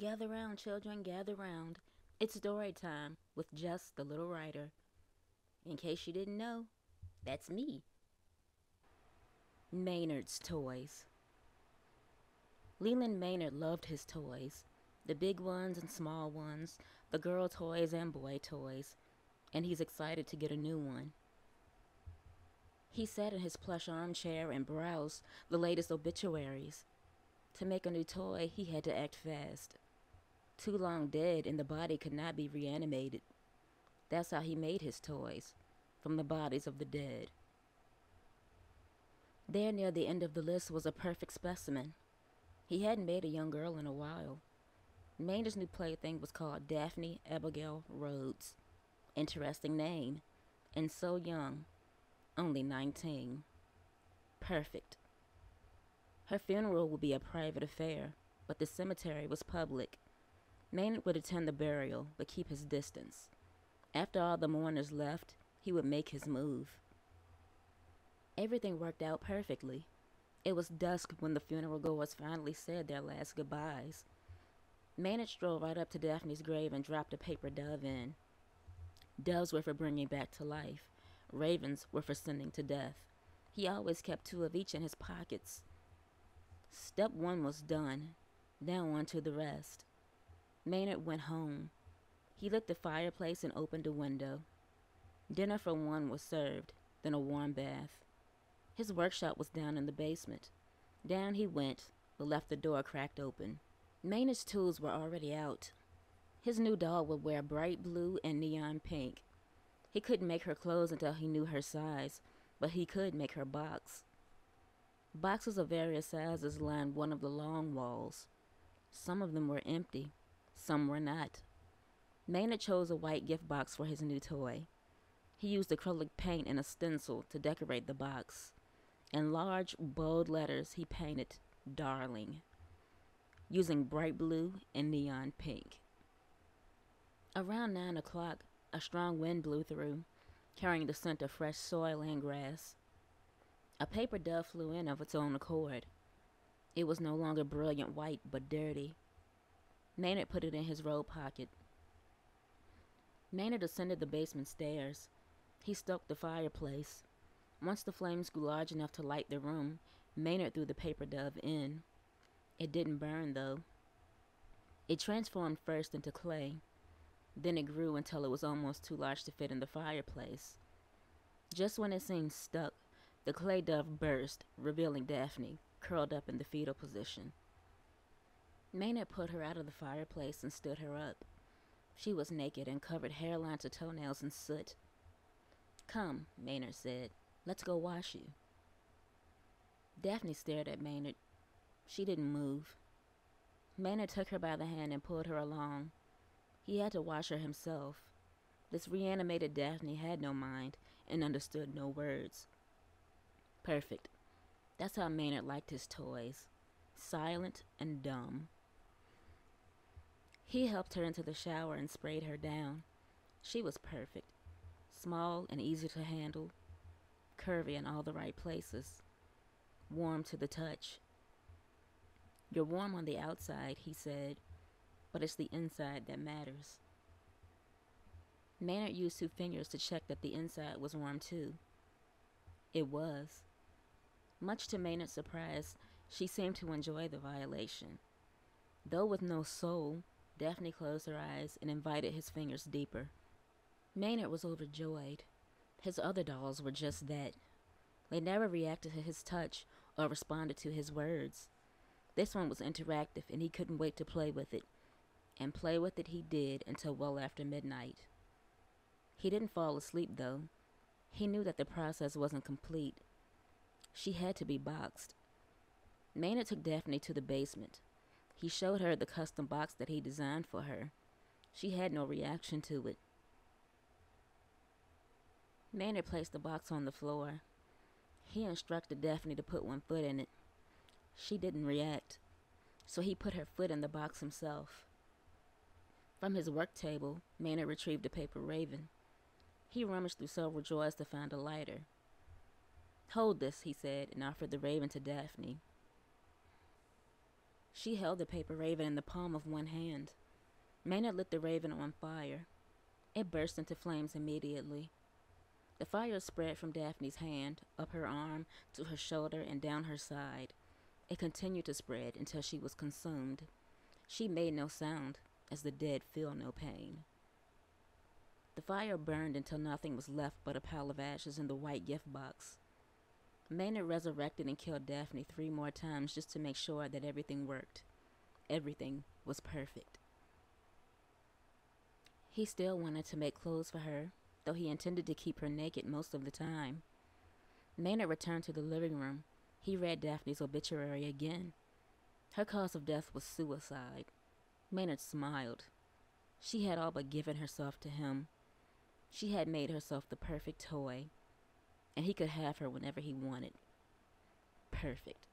Gather round, children, gather round. It's story time with Just the Little Writer. In case you didn't know, that's me. Maynard's Toys. Leland Maynard loved his toys. The big ones and small ones, the girl toys and boy toys. And he's excited to get a new one. He sat in his plush armchair and browsed the latest obituaries. To make a new toy, he had to act fast. Too long dead and the body could not be reanimated. That's how he made his toys, from the bodies of the dead. There near the end of the list was a perfect specimen. He hadn't made a young girl in a while. Maynard's new plaything was called Daphne Abigail Rhodes. Interesting name. And so young. Only 19. Perfect. Her funeral would be a private affair, but the cemetery was public. Maynard would attend the burial, but keep his distance. After all the mourners left, he would make his move. Everything worked out perfectly. It was dusk when the funeral goers finally said their last goodbyes. Maynard strolled right up to Daphne's grave and dropped a paper dove in. Doves were for bringing back to life. Ravens were for sending to death. He always kept 2 of each in his pockets. Step 1 was done. Now on to the rest. Maynard went home. He lit the fireplace and opened a window. Dinner for 1 was served, then a warm bath. His workshop was down in the basement. Down he went, but left the door cracked open. Maynard's tools were already out. His new doll would wear bright blue and neon pink. He couldn't make her clothes until he knew her size, but he could make her box. Boxes of various sizes lined one of the long walls. Some of them were empty, some were not. Maynard chose a white gift box for his new toy. He used acrylic paint and a stencil to decorate the box. In large, bold letters, he painted "Darling," using bright blue and neon pink. Around 9 o'clock, a strong wind blew through, carrying the scent of fresh soil and grass. A paper dove flew in of its own accord. It was no longer brilliant white, but dirty. Maynard put it in his robe pocket. Maynard ascended the basement stairs. He stoked the fireplace. Once the flames grew large enough to light the room, Maynard threw the paper dove in. It didn't burn, though. It transformed first into clay. Then it grew until it was almost too large to fit in the fireplace. Just when it seemed stuck, the clay dove burst, revealing Daphne, curled up in the fetal position. Maynard put her out of the fireplace and stood her up. She was naked and covered hairline to toenails in soot. "Come," Maynard said. "Let's go wash you." Daphne stared at Maynard. She didn't move. Maynard took her by the hand and pulled her along. He had to wash her himself. This reanimated Daphne had no mind and understood no words. Perfect. That's how Maynard liked his toys. Silent and dumb. He helped her into the shower and sprayed her down. She was perfect. Small and easy to handle. Curvy in all the right places. Warm to the touch. "You're warm on the outside," he said, "but it's the inside that matters." Maynard used 2 fingers to check that the inside was warm too. It was. Much to Maynard's surprise, she seemed to enjoy the violation. Though with no soul, Daphne closed her eyes and invited his fingers deeper. Maynard was overjoyed. His other dolls were just that. They never reacted to his touch or responded to his words. This one was interactive and he couldn't wait to play with it. And play with it he did until well after midnight. He didn't fall asleep, though. He knew that the process wasn't complete. She had to be boxed. Maynard took Daphne to the basement. He showed her the custom box that he designed for her. She had no reaction to it. Maynard placed the box on the floor. He instructed Daphne to put 1 foot in it. She didn't react, so he put her foot in the box himself. From his work table, Maynard retrieved a paper raven. He rummaged through several drawers to find a lighter. "Hold this," he said, and offered the raven to Daphne. She held the paper raven in the palm of one hand. Maynard lit the raven on fire. It burst into flames immediately. The fire spread from Daphne's hand, up her arm, to her shoulder, and down her side. It continued to spread until she was consumed. She made no sound, as the dead feel no pain. The fire burned until nothing was left but a pile of ashes in the white gift box. Maynard resurrected and killed Daphne 3 more times just to make sure that everything worked. Everything was perfect. He still wanted to make clothes for her, though he intended to keep her naked most of the time. Maynard returned to the living room. He read Daphne's obituary again. Her cause of death was suicide. Maynard smiled. She had all but given herself to him. She had made herself the perfect toy, and he could have her whenever he wanted. Perfect.